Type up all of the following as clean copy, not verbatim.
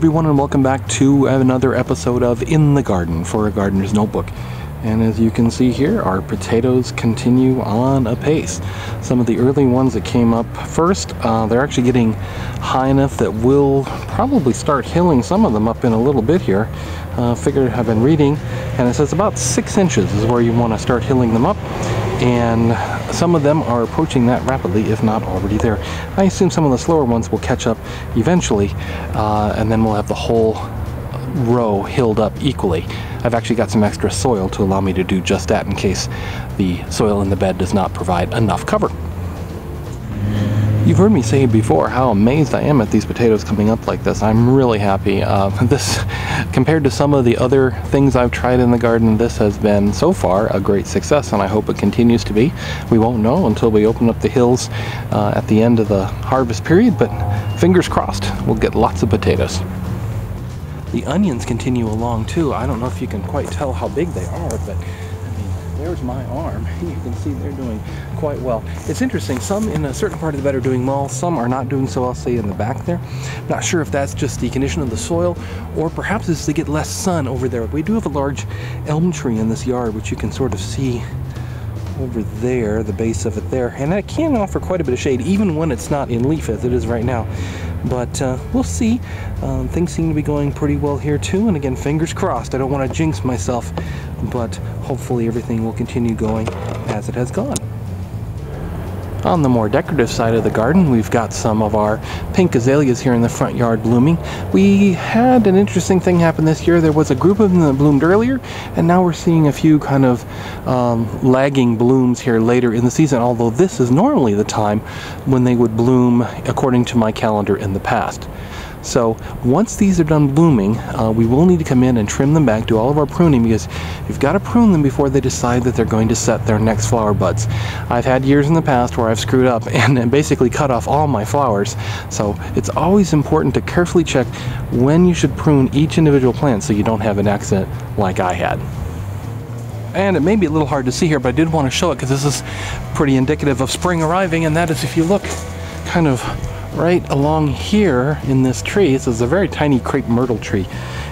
everyone, and welcome back to another episode of In the Garden for a Gardener's Notebook. And as you can see here, our potatoes continue on apace. Some of the early ones that came up first, they're actually getting high enough that we'll probably start hilling some of them up in a little bit here. I've been reading, and it says about 6 inches is where you want to start hilling them up. And some of them are approaching that rapidly, if not already there. I assume some of the slower ones will catch up eventually, and then we'll have the whole row hilled up equally. I've actually got some extra soil to allow me to do just that in case the soil in the bed does not provide enough cover. You've heard me say before how amazed I am at these potatoes coming up like this. I'm really happy. This, compared to some of the other things I've tried in the garden, this has been so far a great success, and I hope it continues to be. We won't know until we open up the hills at the end of the harvest period, but fingers crossed, we'll get lots of potatoes. The onions continue along too. I don't know if you can quite tell how big they are, but there's my arm. You can see they're doing quite well. It's interesting, some in a certain part of the bed are doing well, some are not doing so well, say in the back there. Not sure if that's just the condition of the soil, or perhaps it's to get less sun over there. We do have a large elm tree in this yard, which you can sort of see over there, the base of it there, and that can offer quite a bit of shade, even when it's not in leaf as it is right now. But we'll see. Things seem to be going pretty well here too, and again, fingers crossed. I don't want to jinx myself, but hopefully everything will continue going as it has gone. On the more decorative side of the garden, we've got some of our pink azaleas here in the front yard blooming. We had an interesting thing happen this year. There was a group of them that bloomed earlier, and now we're seeing a few kind of lagging blooms here later in the season, although this is normally the time when they would bloom according to my calendar in the past. So once these are done blooming, we will need to come in and trim them back, do all of our pruning, because you've got to prune them before they decide that they're going to set their next flower buds. I've had years in the past where I've screwed up and basically cut off all my flowers, so it's always important to carefully check when you should prune each individual plant so you don't have an accident like I had. And it may be a little hard to see here, but I did want to show it because this is pretty indicative of spring arriving, and that is if you look kind of right along here in this tree. This is a very tiny Crape Myrtle tree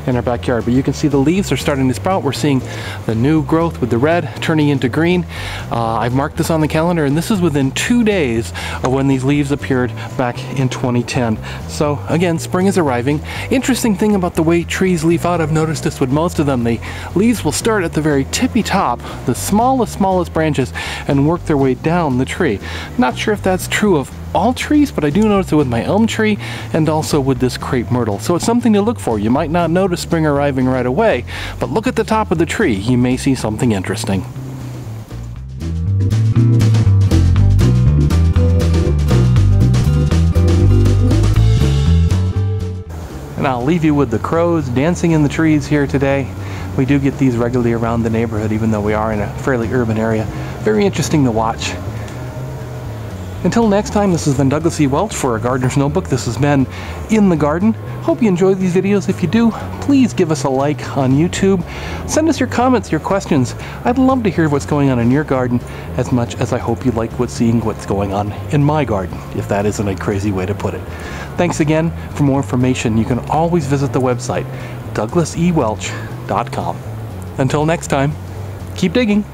in our backyard, but you can see the leaves are starting to sprout. We're seeing the new growth with the red turning into green. I've marked this on the calendar, and this is within 2 days of when these leaves appeared back in 2010. So again, spring is arriving. Interesting thing about the way trees leaf out, I've noticed this with most of them, the leaves will start at the very tippy top, the smallest branches, and work their way down the tree. Not sure if that's true of all trees, but I do notice it with my elm tree and also with this Crape Myrtle. So it's something to look for. You might not notice spring arriving right away, but look at the top of the tree. You may see something interesting. And I'll leave you with the crows dancing in the trees here today. We do get these regularly around the neighborhood, even though we are in a fairly urban area. Very interesting to watch. Until next time, this has been Douglas E. Welch for A Gardener's Notebook. This has been In the Garden. Hope you enjoyed these videos. If you do, please give us a like on YouTube. Send us your comments, your questions. I'd love to hear what's going on in your garden as much as I hope you like seeing what's going on in my garden, if that isn't a crazy way to put it. Thanks again. For more information, you can always visit the website, douglasewelch.com. Until next time, keep digging.